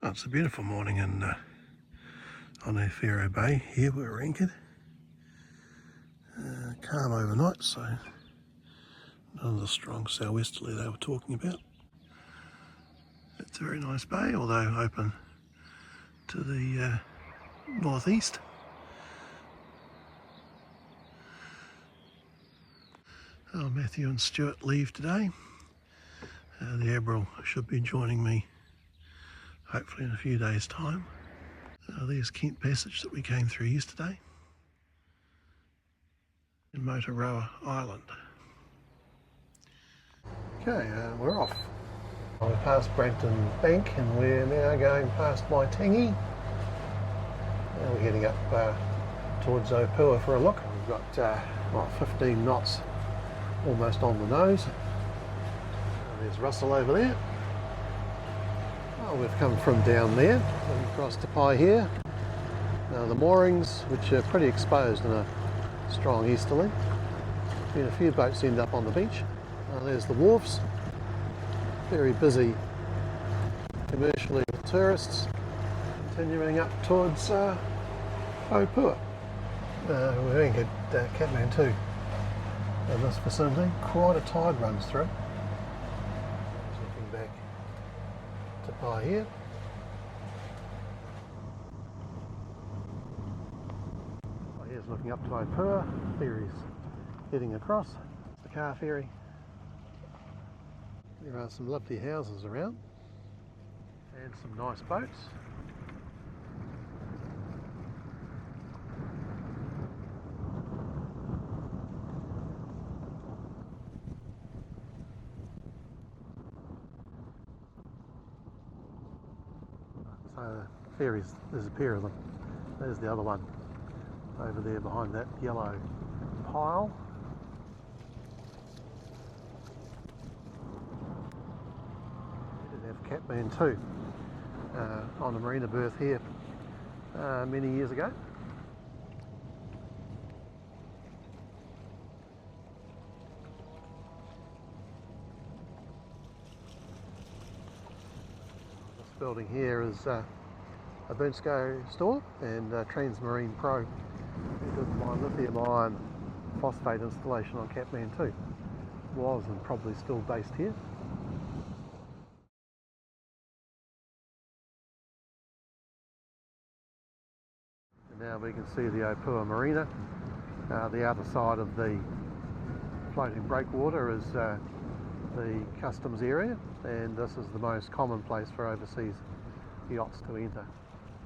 Well, it's a beautiful morning on Efero Bay here where we're anchored. Calm overnight, so none of the strong southwesterly they were talking about. It's a very nice bay, although open to the northeast. Oh, Matthew and Stuart leave today. The Admiral should be joining me hopefully in a few days' time. There's Kent Passage that we came through yesterday in Moturua Island. Okay, we're off. We're past Brampton Bank and we're now going past Waitangi. Now we're heading up towards Opua for a look. We've got 15 knots almost on the nose. There's Russell over there. Oh, we've come from down there and across to Pai here. Now the moorings, which are pretty exposed in a strong easterly. Been a few boats end up on the beach. There's the wharves. Very busy commercially with tourists. Continuing up towards Opua. We're anchored at Catamaran in this vicinity. Quite a tide runs through. Looking back to Pai here. Here's looking up to Opua. Ferries heading across. It's the car ferry. There are some lovely houses around and some nice boats. So ferries, there's a pair of them. There's the other one over there behind that yellow pile. We did have Catamaran too on a marina berth here many years ago. This building here is a Bernsko store and Transmarine Pro, who did my lithium ion phosphate installation on Catamaran too. Was and probably still based here. And now we can see the Opua Marina. The other side of the floating breakwater is the customs area, and this is the most common place for overseas yachts to enter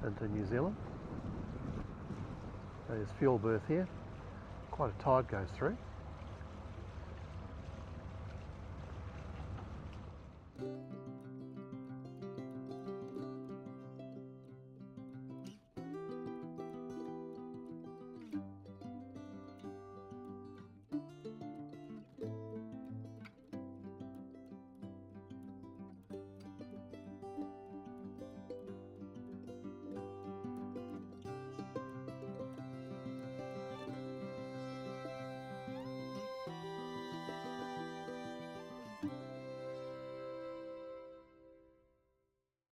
into New Zealand. There's fuel berth here. Quite a tide goes through.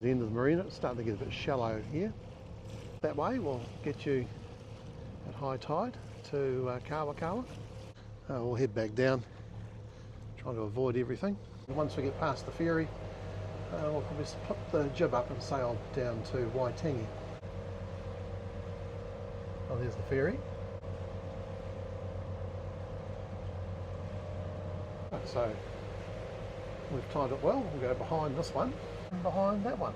The end of the marina, it's starting to get a bit shallow here. That way will get you at high tide to WAKAWAKA. We'll head back down, trying to avoid everything. Once we get past the ferry, we'll probably put the jib up and sail down to Waitangi. Oh, there's the ferry. So we've timed it well. We'll go behind this one and behind that one.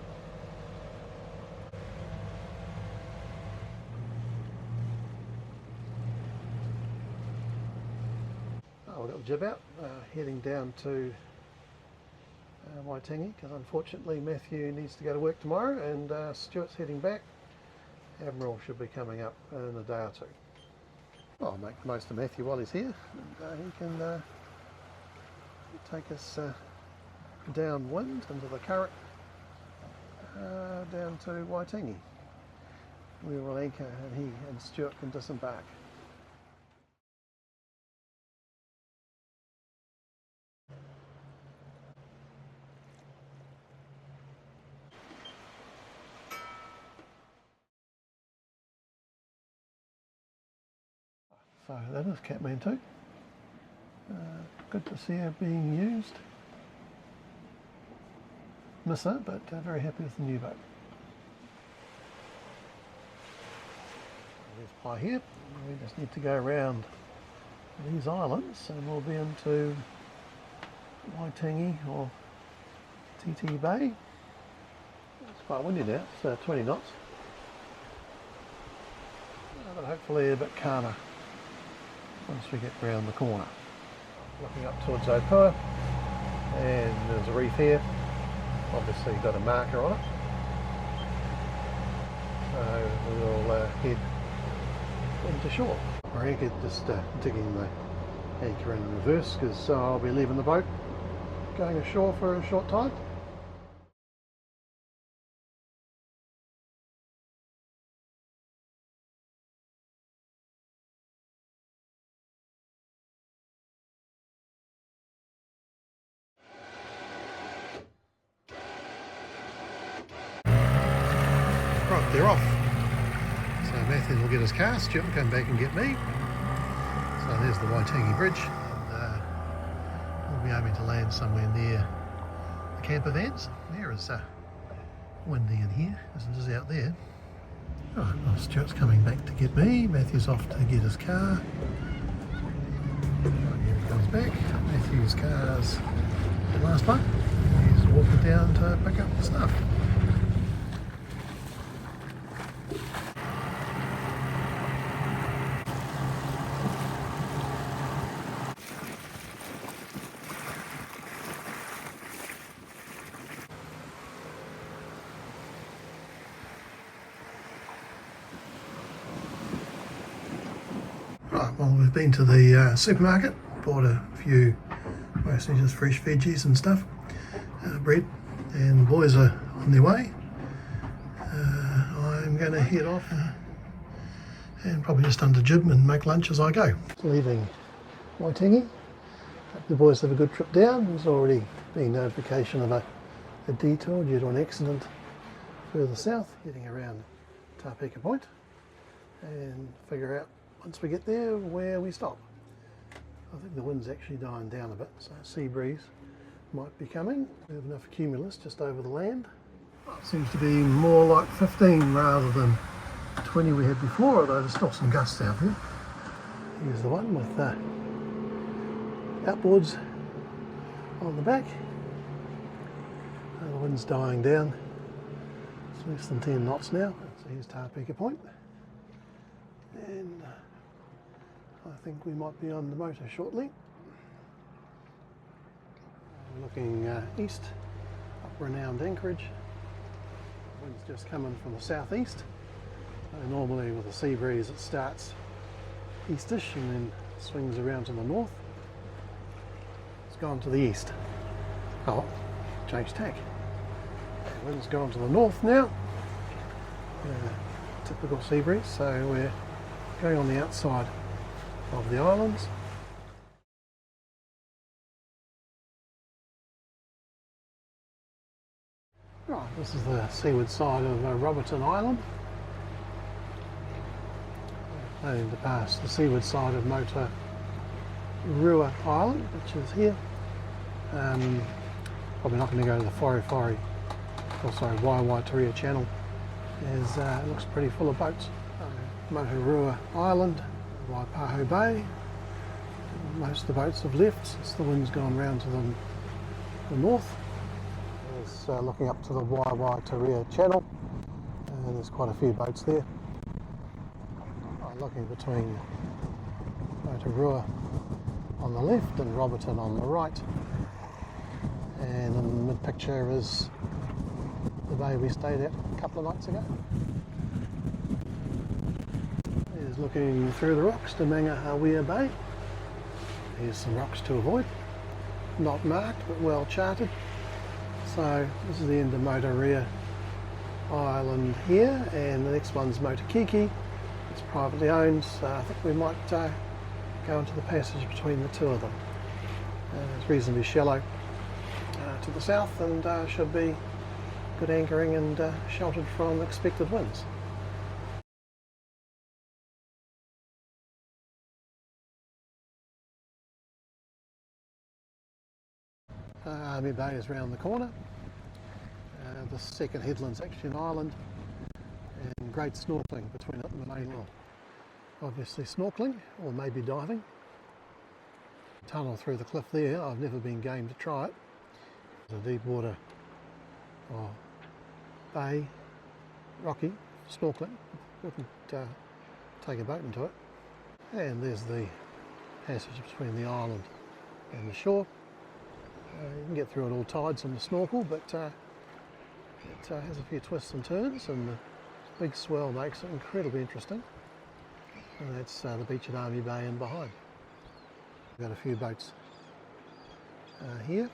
Oh, we've got the jib out, heading down to Waitangi, because unfortunately Matthew needs to go to work tomorrow and Stuart's heading back. Admiral should be coming up in a day or two. I'll make the most of Matthew while he's here, and he can take us downwind into the current down to Waitangi. We will anchor and he and Stuart can disembark. So that is Kathmandu. Good to see her being used. Miss her, but very happy with the new boat. There's Pai here. We just need to go around these islands and we'll be into Waitangi or TT Bay. It's quite windy now, it's 20 knots. But hopefully a bit calmer once we get round the corner. Looking up towards Opua, and there's a reef here. Obviously got a marker on it. So we'll head into shore. Our anchor just digging the anchor in reverse because I'll be leaving the boat, going ashore for a short time. Right, they're off. So Matthew will get his car, Stuart will come back and get me. So there's the Waitangi Bridge. And, we'll be aiming to land somewhere near the camper vans. There is windy in here, as it is out there. Right, well, Stuart's coming back to get me. Matthew's off to get his car. Right, here he comes back. Matthew's car's the last one. He's walking down to pick up the stuff. Right, well, we've been to the supermarket, bought a few, mostly just fresh veggies and stuff, bread, and the boys are on their way. I'm going to head off and probably just unjib and make lunch as I go. Leaving Waitangi. Hope the boys have a good trip down. There's already been notification of a detour due to an accident further south, heading around Tapeka Point, and figure out once we get there where we stop. I think the wind's actually dying down a bit, so sea breeze might be coming. We have enough cumulus just over the land. It seems to be more like 15 rather than 20 we had before, although there's still some gusts out there. Here's the one with outboards on the back. The wind's dying down. It's less than 10 knots now. So here's Tapeka Point. And I think we might be on the motor shortly. Looking east, up renowned anchorage. The wind's just coming from the southeast. Normally with a sea breeze it starts eastish and then swings around to the north. It's gone to the east. Oh, changed tack. The wind's gone to the north now. Typical sea breeze, so we're going on the outside of the islands. Right, this is the seaward side of Waewaetorea Island. Planning to pass the seaward side of Moturua Island, which is here. Probably not going to go to the Waewaetorea Channel, as it looks pretty full of boats. Moturua Island, Waipahu Bay. Most of the boats have left since the wind's gone round to the north. It's looking up to the Waewaetorea Channel, and there's quite a few boats there. Looking between Moturua on the left and Waewaetorea on the right, and in the mid picture is the bay we stayed at a couple of nights ago. Here's looking through the rocks to Mangahawea Bay. Here's some rocks to avoid, not marked but well charted. So this is the end of Moturua Island here, and the next one's Motukiekie. It's privately owned, so I think we might go into the passage between the two of them. It's reasonably shallow to the south, and should be good anchoring and sheltered from expected winds. Army Bay is round the corner. The second headland's actually an island, and great snorkelling between it and the main island. Obviously snorkelling, or maybe diving. Tunnel through the cliff there, I've never been game to try it. It's a deep water bay, rocky, snorkelling, wouldn't take a boat into it. And there's the passage between the island and the shore. You can get through at all tides on the snorkel, but it has a few twists and turns, and the big swell makes it incredibly interesting. And that's the beach at Army Bay and behind. We've got a few boats here.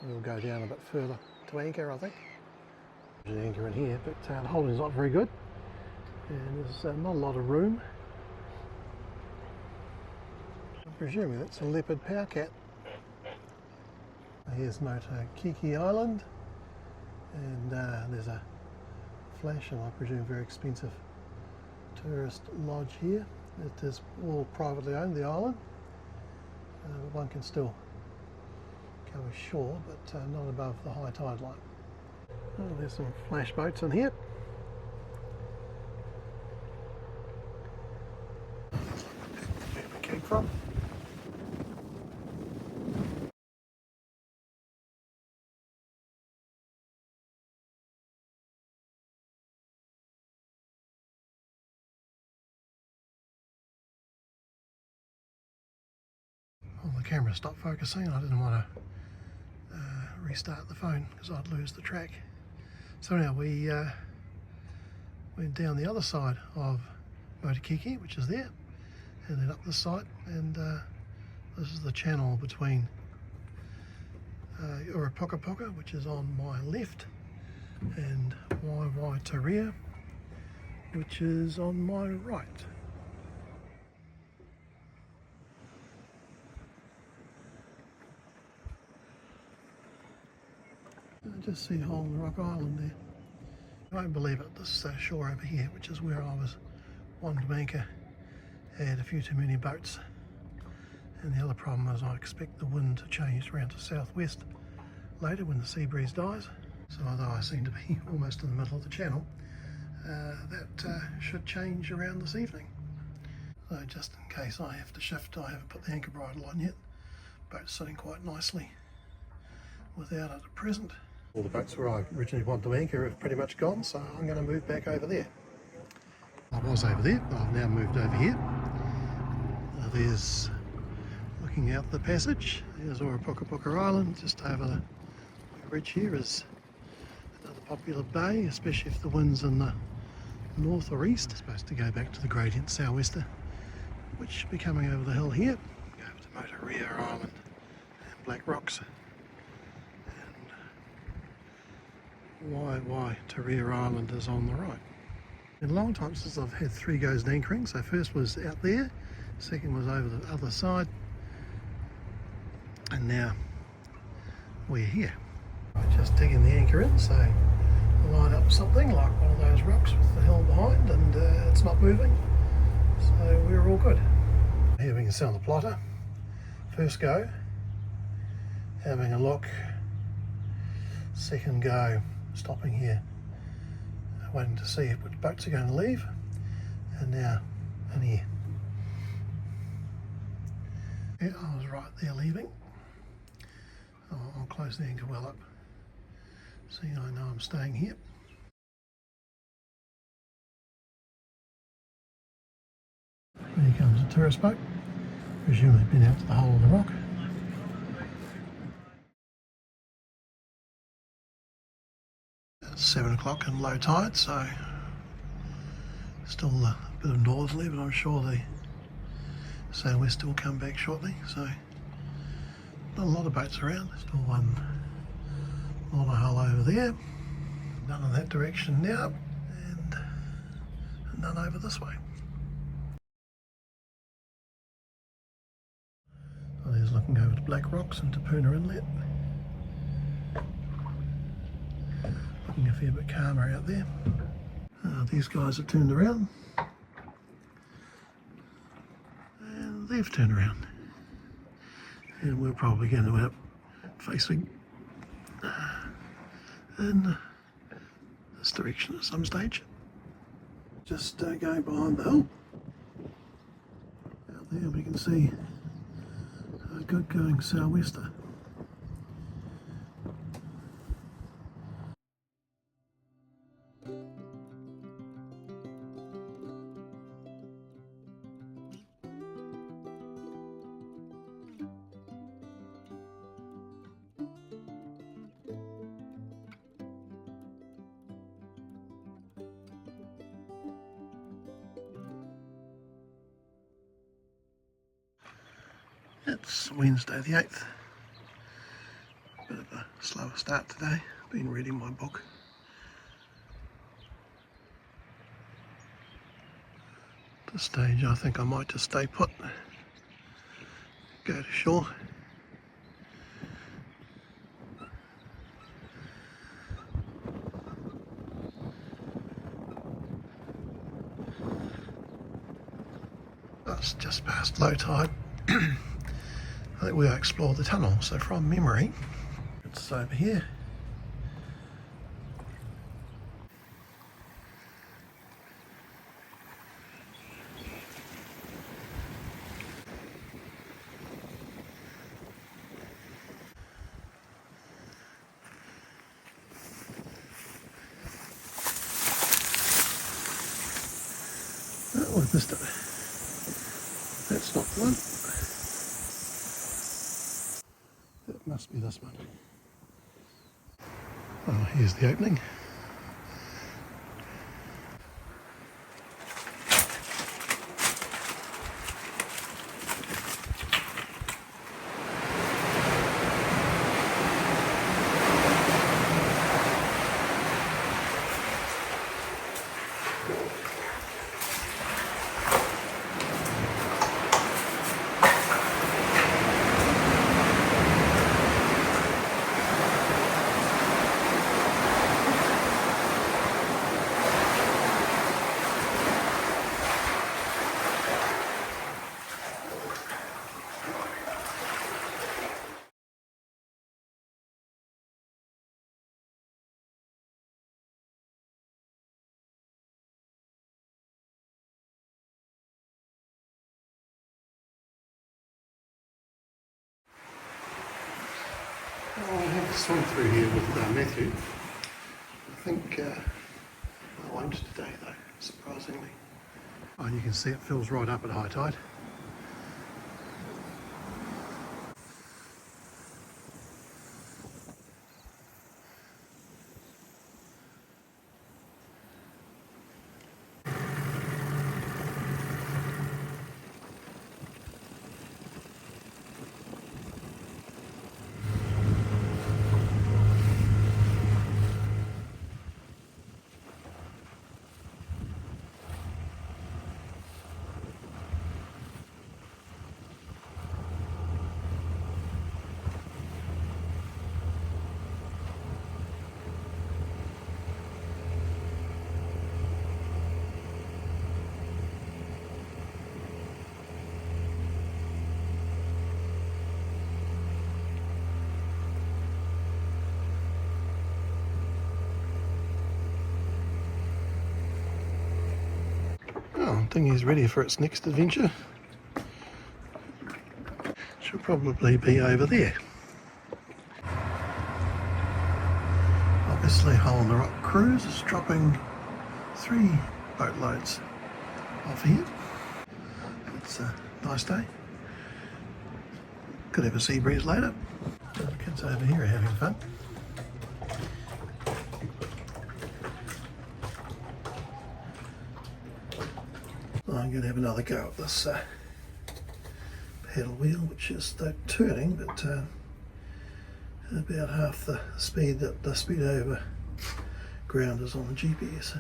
We'll go down a bit further to anchor, I think. There's an anchor in here, but the holding's not very good, and there's not a lot of room. I'm presuming that's a Leopard power cat. Here's Motukiekie Island, and there's a flash and I presume very expensive tourist lodge here. It is all privately owned, the island. But one can still go ashore, but not above the high tide line. Oh, there's some flash boats in here. Where we came from. Well, the camera stopped focusing. I didn't want to restart the phone because I'd lose the track. So now we went down the other side of Motukiekie, which is there, and then up this side, and this is the channel between Urupukapuka, which is on my left, and Waewaetorea, which is on my right. I just see a hole in the rock island there. You won't believe it, this shore over here, which is where I was wanting to anchor, had a few too many boats. And the other problem is I expect the wind to change around to southwest later when the sea breeze dies. So although I seem to be almost in the middle of the channel, that should change around this evening. So just in case I have to shift, I haven't put the anchor bridle on yet. Boat's sitting quite nicely without it at present. All the boats where I originally wanted to anchor have pretty much gone, so I'm going to move back over there. I was over there, but I've now moved over here. There's, looking out the passage, there's Urupukapuka Island. Just over the bridge here is another popular bay, especially if the wind's in the north or east. It's supposed to go back to the gradient southwester, which should be coming over the hill here. Go over to Moturua Island and Black Rocks. Waewaetorea Island is on the right. In a long time since I've had 3 goes at anchoring. So first was out there, second was over the other side, and now we're here. Just digging the anchor in, so I'll line up something like one of those rocks with the hill behind, and it's not moving, so we're all good. Here we can see on the plotter, first go, having a look, second go, stopping here, waiting to see which boats are going to leave, and now in here. Yeah, I was right there leaving. I'll close the anchor well up so I know I'm staying here. Here comes a tourist boat, presumably been out to the hole in the rock. It's 7 o'clock and low tide, so still a bit of northerly, but I'm sure the southwester will come back shortly, so not a lot of boats around. Still one liner hull over there, none in that direction now, and none over this way. So there's looking over to Black Rocks and Tapeka Inlet. Looking a fair bit calmer out there. These guys have turned around, and they've turned around, and we're probably going to end up facing in this direction at some stage. Just going behind the hill. Out there we can see a good going southwester. It's Wednesday the 8th. Bit of a slower start today. Been reading my book. At this stage I think I might just stay put. Go to shore. That's just past low tide. I think we'll explore the tunnel, so from memory, it's over here. Oh, we've missed it. That's not the one. It must be this one. Oh, here's the opening. Well, I have to swim through here with Matthew. I think I won't today though, surprisingly. Oh, and you can see it fills right up at high tide. Oh, dinghy's ready for its next adventure. Should probably be over there. Obviously, Hole in the Rock Cruise is dropping 3 boatloads off here. It's a nice day. Could have a sea breeze later. The kids over here are having fun. I'm going to have another go at this paddle wheel, which is turning, but about half the speed that the speed over ground is on the GPS.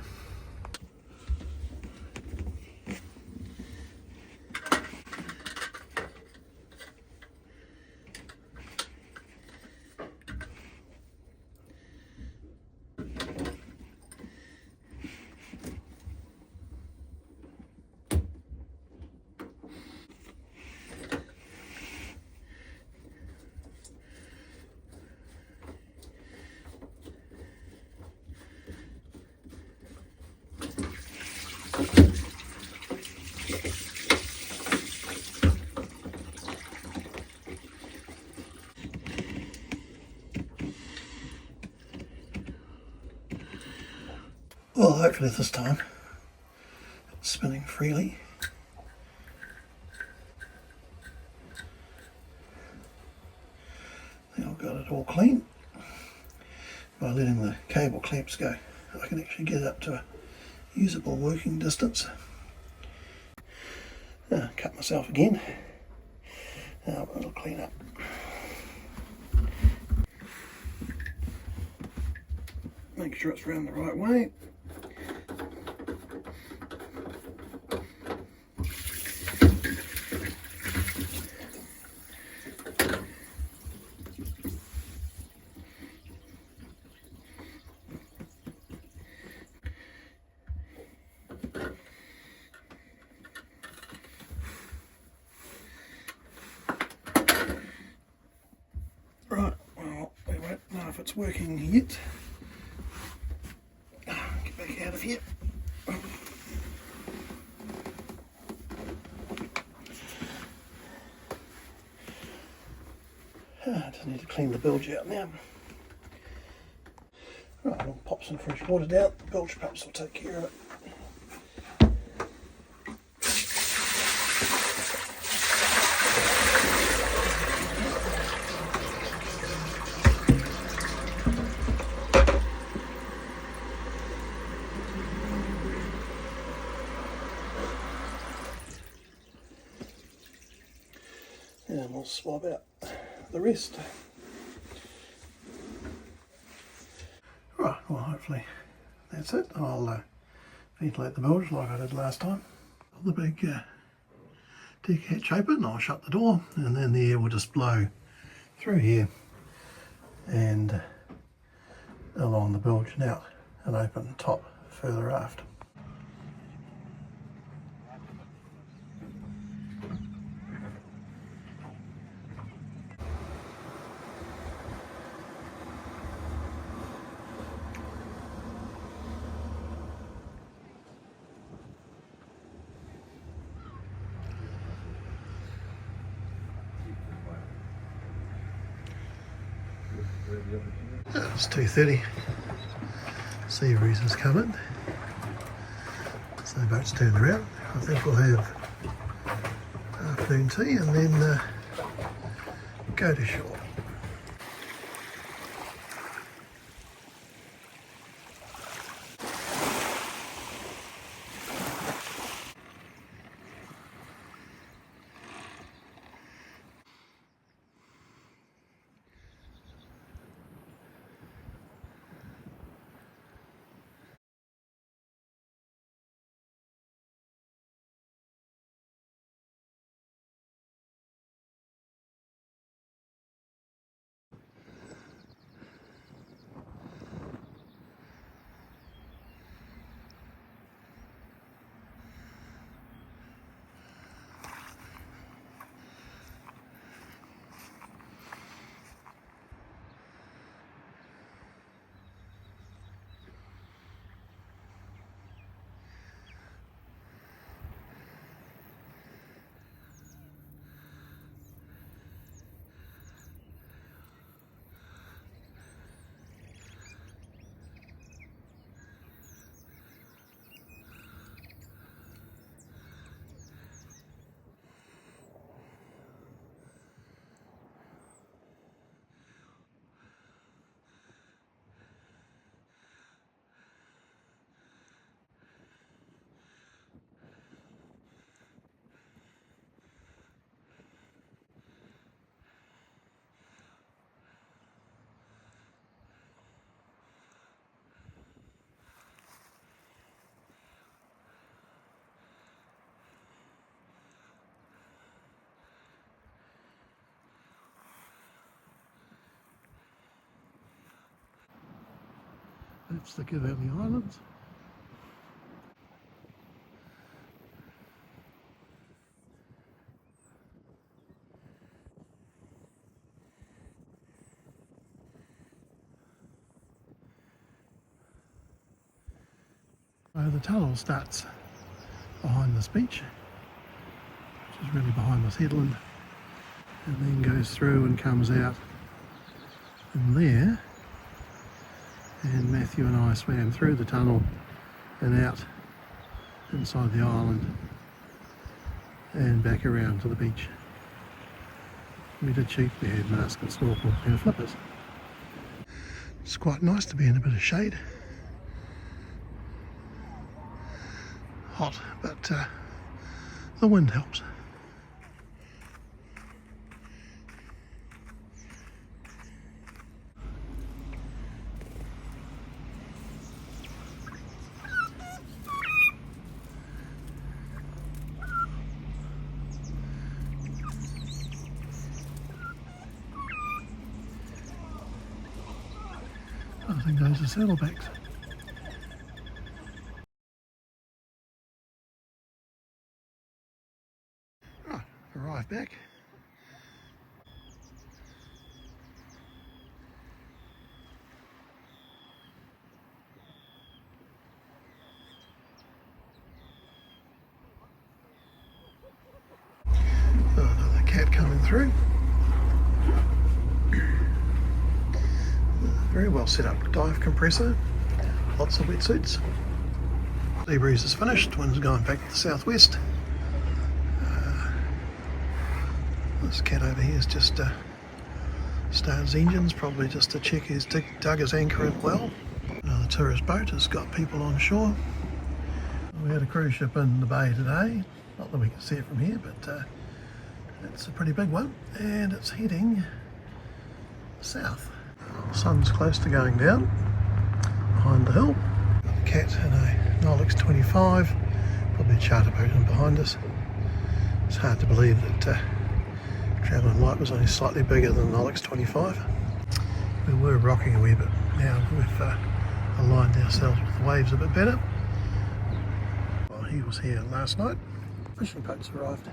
Well, hopefully this time it's spinning freely. I think I've got it all clean. By letting the cable clamps go, I can actually get it up to a usable working distance. Cut myself again. But it'll clean up. Make sure it's round the right way. Right, well, we won't know if it's working yet. Get back out of here. I just need to clean the bilge out now. Right, I'll pop some fresh water down. The bilge pumps will take care of it. And we'll swab out the rest. Right, well hopefully that's it. I'll ventilate the bilge like I did last time. The big deck hatch open, I'll shut the door and then the air will just blow through here and along the bilge and out and open top further aft. It's 2:30. Sea breeze has come in. So the boat's turned around. I think we'll have afternoon tea and then go to shore. That's the Catamaran Islands. The tunnel starts behind this beach, which is really behind this headland, and then goes through and comes out in there. And Matthew and I swam through the tunnel and out inside the island and back around to the beach. We did cheap, we had mask and snorkel and flippers. It's quite nice to be in a bit of shade. Hot, but the wind helps. I think those are saddlebacks. Oh, arrived back. Another cat coming through. Very well set up dive compressor, lots of wetsuits. Sea breeze is finished, wind's going back to the southwest. This cat over here has just started his engines, probably just to check he's dug his anchor in well. The tourist boat has got people on shore. We had a cruise ship in the bay today, not that we can see it from here, but it's a pretty big one, and it's heading south. The sun's close to going down behind the hill. Got a cat in a Nolix 25, probably a charter boat in behind us. It's hard to believe that Travelling Light was only slightly bigger than Nolix 25. We were rocking a wee bit. Now we've aligned ourselves with the waves a bit better. Well, he was here last night. Fishing boats arrived.